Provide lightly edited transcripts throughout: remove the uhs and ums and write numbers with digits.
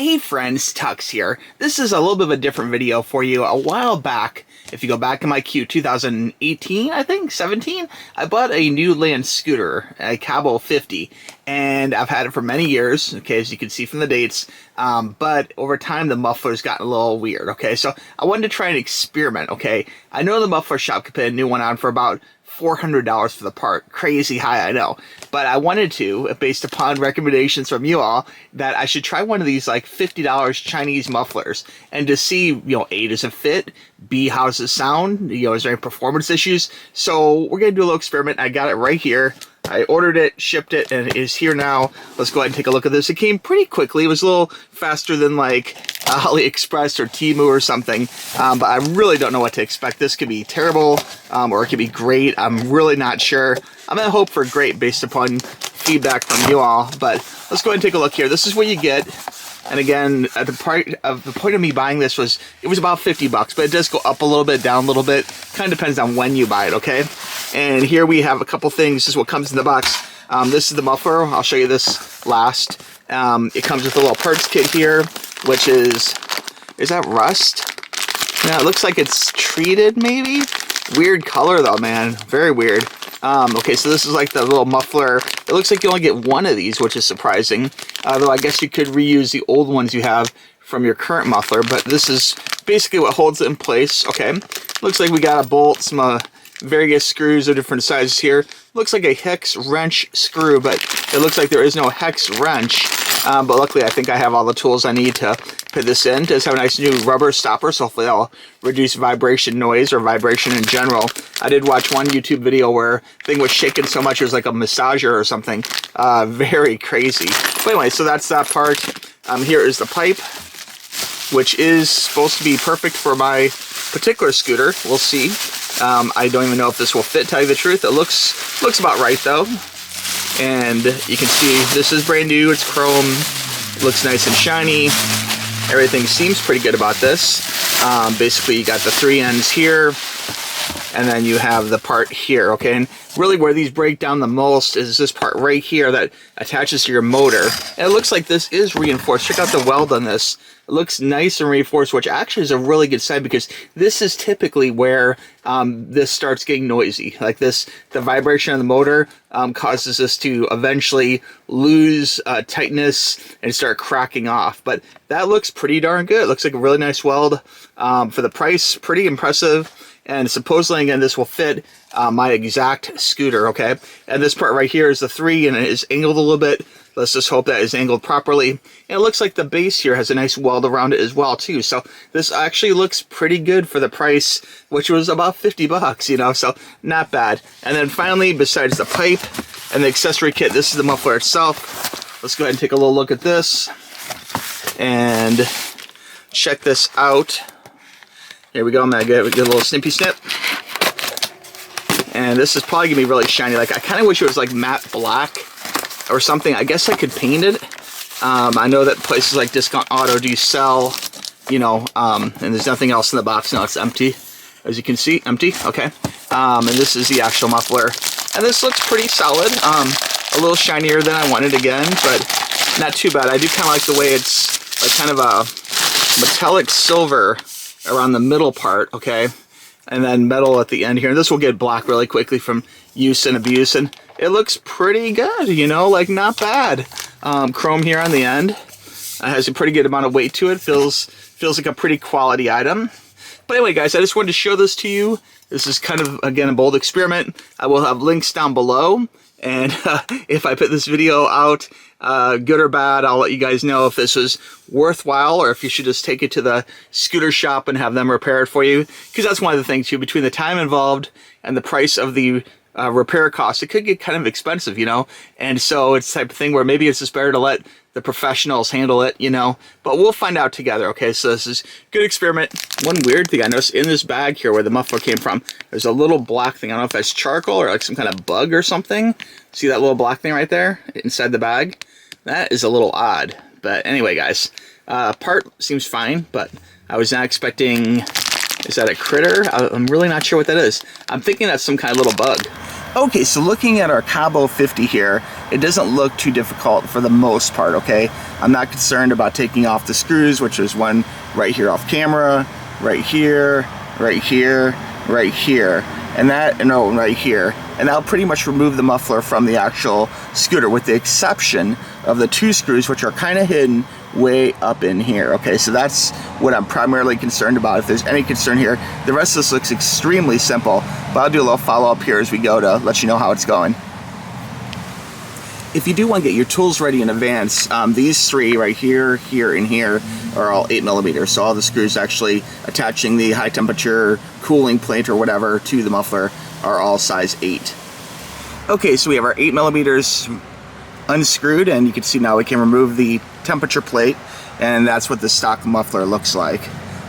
Hey friends, TUXX here. This is a little bit of a different video for you. A while back, if you go back in my queue, 2018, I think, 17, I bought a new land scooter, a Cabo 50, and I've had it for many years, okay, as you can see from the dates, but over time the muffler's gotten a little weird, okay, so I wanted to try an experiment, okay. I know the muffler shop could put a new one on for about $400 for the part. Crazy high, I know. But I wanted to, based upon recommendations from you all, that I should try one of these like $50 Chinese mufflers and to see, A, does it fit? B, how does it sound? Is there any performance issues? So we're going to do a little experiment. I got it right here. I ordered it, shipped it, and it is here now. Let's go ahead and take a look at this. It came pretty quickly. It was a little faster than like AliExpress or Temu or something, but I really don't know what to expect. This could be terrible, or it could be great. I'm really not sure. I'm gonna hope for great based upon feedback from you all, but let's go ahead and take a look here. This is what you get. And again, at the point of me buying this was, it was about 50 bucks, but it does go up a little bit, down a little bit. Kind of depends on when you buy it, okay? And here we have a couple things. This is what comes in the box. This is the muffler. I'll show you this last. It comes with a little parts kit here, which is that rust? Yeah, it looks like it's treated, maybe? Weird color though, man. Very weird. Okay, so this is like the little muffler. It looks like you only get one of these, which is surprising. Though I guess you could reuse the old ones you have from your current muffler, but this is basically what holds it in place. Okay, looks like we got a bolt, some various screws of different sizes here. Looks like a hex wrench screw, but it looks like there is no hex wrench. But luckily, I think I have all the tools I need to put this in. It does have a nice new rubber stopper, so hopefully that'll reduce vibration noise or vibration in general. I did watch one YouTube video where the thing was shaking so much it was like a massager or something. Very crazy. But anyway, so that's that part. Here is the pipe, which is supposed to be perfect for my particular scooter. We'll see. I don't even know if this will fit, tell you the truth. It looks about right though. And you can see this is brand new, it's chrome, looks nice and shiny. Everything seems pretty good about this. Basically you got the three ends here, and then you have the part here, okay? And really where these break down the most is this part right here that attaches to your motor. And it looks like this is reinforced. Check out the weld on this. It looks nice and reinforced, which actually is a really good sign because this is typically where this starts getting noisy. Like this, the vibration of the motor causes this to eventually lose tightness and start cracking off. But that looks pretty darn good. It looks like a really nice weld. For the price, pretty impressive. And supposedly, again, this will fit my exact scooter, okay? And this part right here is the 3, and it is angled a little bit. Let's just hope that is angled properly. And it looks like the base here has a nice weld around it as well, too. So this actually looks pretty good for the price, which was about 50 bucks, so not bad. And then finally, besides the pipe and the accessory kit, this is the muffler itself. Let's go ahead and take a little look at this and check this out. Here we go. I'm going to get a little snippy snip. And this is probably going to be really shiny. Like, I kind of wish it was like matte black or something. I guess I could paint it. I know that places like Discount Auto do sell, and there's nothing else in the box. No, it's empty. As you can see, empty. Okay. And this is the actual muffler. And this looks pretty solid. A little shinier than I wanted again, but not too bad. I do kind of like the way it's like kind of a metallic silver around the middle part, okay, and then metal at the end here. And this will get black really quickly from use and abuse, and it looks pretty good, like not bad. Chrome here on the end. It has a pretty good amount of weight to it. Feels like a pretty quality item. But anyway, guys, I just wanted to show this to you. This is kind of, again, a bold experiment. I will have links down below. And if I put this video out, good or bad, I'll let you guys know if this was worthwhile or if you should just take it to the scooter shop and have them repair it for you. Because that's one of the things, too, between the time involved and the price of the repair cost, it could get kind of expensive, And so it's the type of thing where maybe it's just better to let the professionals handle it, But we'll find out together, okay? So this is a good experiment. One weird thing I noticed in this bag here where the muffler came from, there's a little black thing. I don't know if that's charcoal or like some kind of bug or something. See that little black thing right there inside the bag? That is a little odd. But anyway, guys, part seems fine, but I was not expecting... Is that a critter? I'm really not sure what that is. I'm thinking that's some kind of little bug. Okay, so looking at our Cabo 50 here, it doesn't look too difficult for the most part, okay? I'm not concerned about taking off the screws, which is one right here off camera, right here, right here, right here, and right here. And that'll pretty much remove the muffler from the actual scooter, with the exception of the 2 screws, which are kind of hidden way up in here. Okay, so that's what I'm primarily concerned about. If there's any concern here, the rest of this looks extremely simple, but I'll do a little follow-up here as we go to let you know how it's going. If you do want to get your tools ready in advance, these 3 right here, here, and here are all 8mm. So all the screws actually attaching the high temperature cooling plate or whatever to the muffler are all size 8. Okay, so we have our 8mm unscrewed, and you can see now we can remove the temperature plate, and that's what the stock muffler looks like.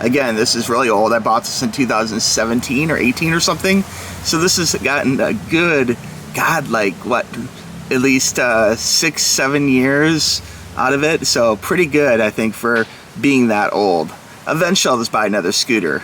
Again, this is really old. I bought this in 2017 or 18 or something, so this has gotten a good, God, like what, at least 6-7 years out of it, so pretty good, I think, for being that old. Eventually I'll just buy another scooter.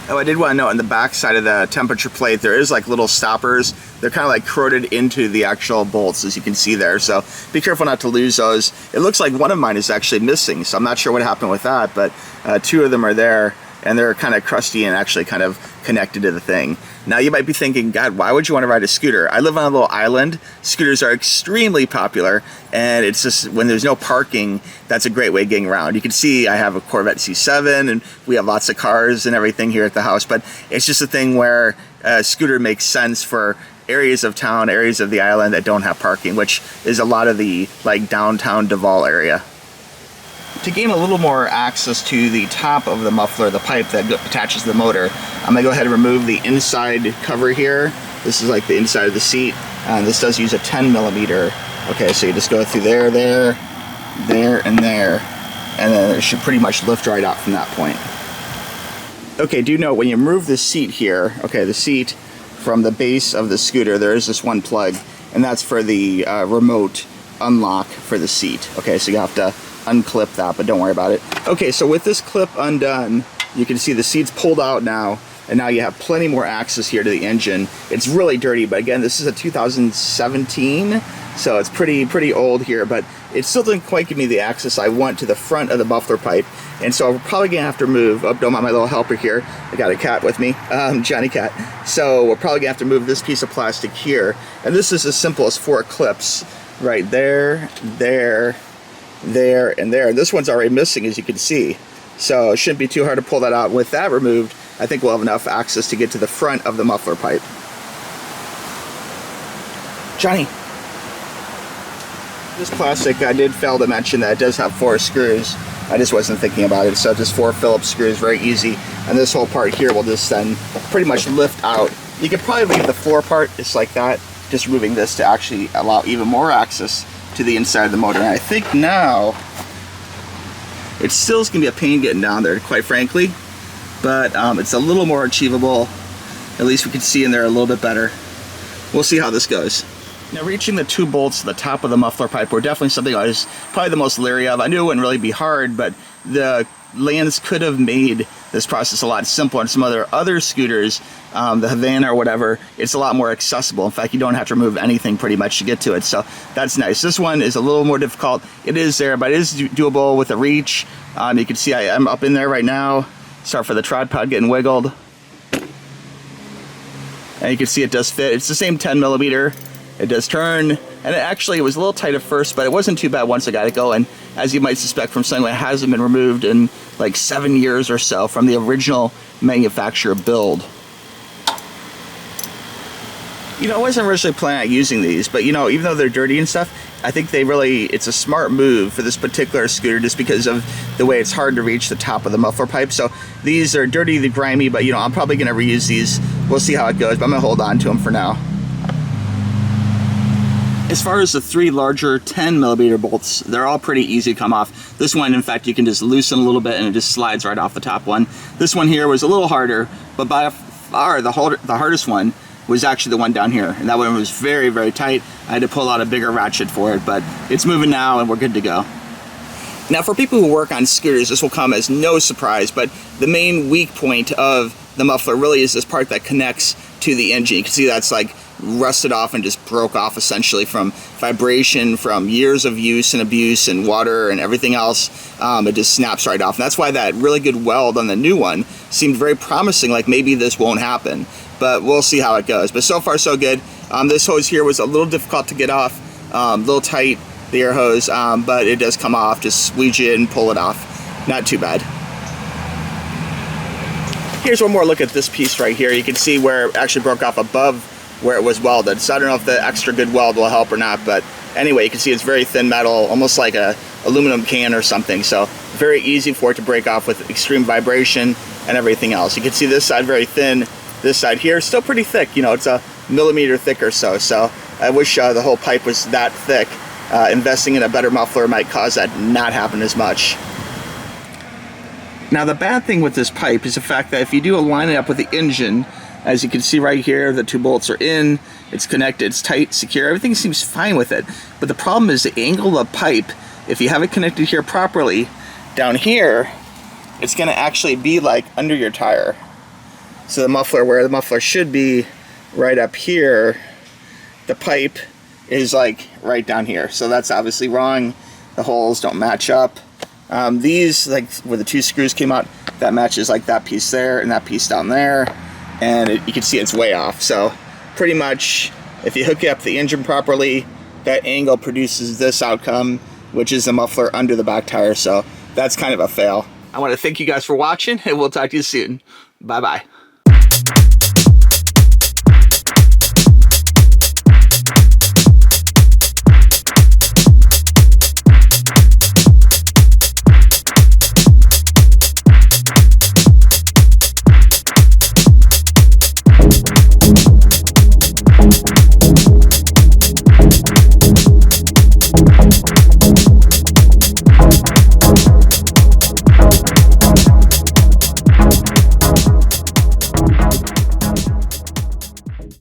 Oh, I did want to note on the back side of the temperature plate, there is like little stoppers. They're kind of like corroded into the actual bolts, as you can see there. So be careful not to lose those. It looks like one of mine is actually missing, so I'm not sure what happened with that, but 2 of them are there, and they're kind of crusty and actually kind of connected to the thing. Now you might be thinking, God, why would you want to ride a scooter? I live on a little island. Scooters are extremely popular, and it's just when there's no parking, that's a great way of getting around. You can see I have a Corvette C7, and we have lots of cars and everything here at the house, but it's just a thing where a scooter makes sense for areas of town, areas of the island that don't have parking, which is a lot of the like downtown Duval area. To gain a little more access to the top of the muffler, the pipe that attaches the motor, I'm going to go ahead and remove the inside cover here. This is like the inside of the seat, and this does use a 10mm. Okay, so you just go through there, there, and there, and then it should pretty much lift right out from that point. Okay, do note when you remove the seat here, okay, the seat from the base of the scooter, there is this one plug, and that's for the remote unlock for the seat. Okay, so you have to unclip that, but don't worry about it. Okay, so with this clip undone, you can see the seat's pulled out now, and now you have plenty more access here to the engine. It's really dirty, but again, this is a 2017, so it's pretty old here, but it still didn't quite give me the access I want to the front of the muffler pipe, and so we're probably gonna have to move. Oh, don't mind my little helper here. I got a cat with me, Johnny Cat. So we're probably gonna have to move this piece of plastic here, and this is as simple as 4 clips right there, there, there, and there. And this one's already missing, as you can see, so it shouldn't be too hard to pull that out. With that removed, I think we'll have enough access to get to the front of the muffler pipe. Johnny, this plastic, I did fail to mention that it does have 4 screws. I just wasn't thinking about it, so just 4 Phillips screws, very easy, and this whole part here will just then pretty much lift out. You could probably leave the floor part just like that, just removing this to actually allow even more access to the inside of the motor. And I think now it still is going to be a pain getting down there, quite frankly, but it's a little more achievable. At least we can see in there a little bit better. We'll see how this goes. Now, reaching the 2 bolts to the top of the muffler pipe were definitely something I was probably the most leery of. I knew it wouldn't really be hard, but the Lands could have made this process a lot simpler. On some other scooters, the Havana or whatever, it's a lot more accessible. In fact, you don't have to remove anything pretty much to get to it, so that's nice. This one is a little more difficult. It is there, but it is doable with a reach. You can see I'm up in there right now. Start for the tripod getting wiggled. And you can see it does fit. It's the same 10mm. It does turn, and it was a little tight at first, but it wasn't too bad once I got it going. As you might suspect from something that hasn't been removed in like 7 years or so from the original manufacturer build. You know, I wasn't originally planning on using these, but you know, even though they're dirty and stuff, I think it's a smart move for this particular scooter just because of the way it's hard to reach the top of the muffler pipe. So these are dirty, they're grimy, but you know, I'm probably gonna reuse these. We'll see how it goes, but I'm gonna hold on to them for now. As far as the 3 larger 10mm bolts, they're all pretty easy to come off. This one, in fact, you can just loosen a little bit and it just slides right off the top one. This one here was a little harder, but by far the hardest one was actually the one down here. And that one was very, very tight. I had to pull out a bigger ratchet for it, but it's moving now and we're good to go. Now, for people who work on scooters, this will come as no surprise, but the main weak point of the muffler really is this part that connects to the engine. You can see that's like rusted off and just broke off essentially from vibration, from years of use and abuse and water and everything else. It just snaps right off. And that's why that really good weld on the new one seemed very promising, like maybe this won't happen. But we'll see how it goes. But so far so good. This hose here was a little difficult to get off, a little tight, the air hose, but it does come off. Just squeeze it and pull it off. Not too bad. Here's one more look at this piece right here. You can see where it actually broke off above where it was welded. So I don't know if the extra good weld will help or not, but anyway, you can see it's very thin metal, almost like a aluminum can or something. So very easy for it to break off with extreme vibration and everything else. You can see this side very thin, this side here still pretty thick. You know, it's a millimeter thick or so. So I wish the whole pipe was that thick. Investing in a better muffler might cause that not happen as much. Now the bad thing with this pipe is the fact that if you do line it up with the engine, as you can see right here, the 2 bolts are in, it's connected, it's tight, secure, everything seems fine with it. But the problem is the angle of the pipe, if you have it connected here properly, down here, it's gonna actually be like under your tire. So the muffler, where the muffler should be right up here, the pipe is like right down here. So that's obviously wrong. The holes don't match up. These, like where the 2 screws came out, that matches like that piece there and that piece down there, and you can see it's way off. So pretty much if you hook up the engine properly, that angle produces this outcome, which is the muffler under the back tire. So that's kind of a fail. I want to thank you guys for watching, and we'll talk to you soon. Bye bye.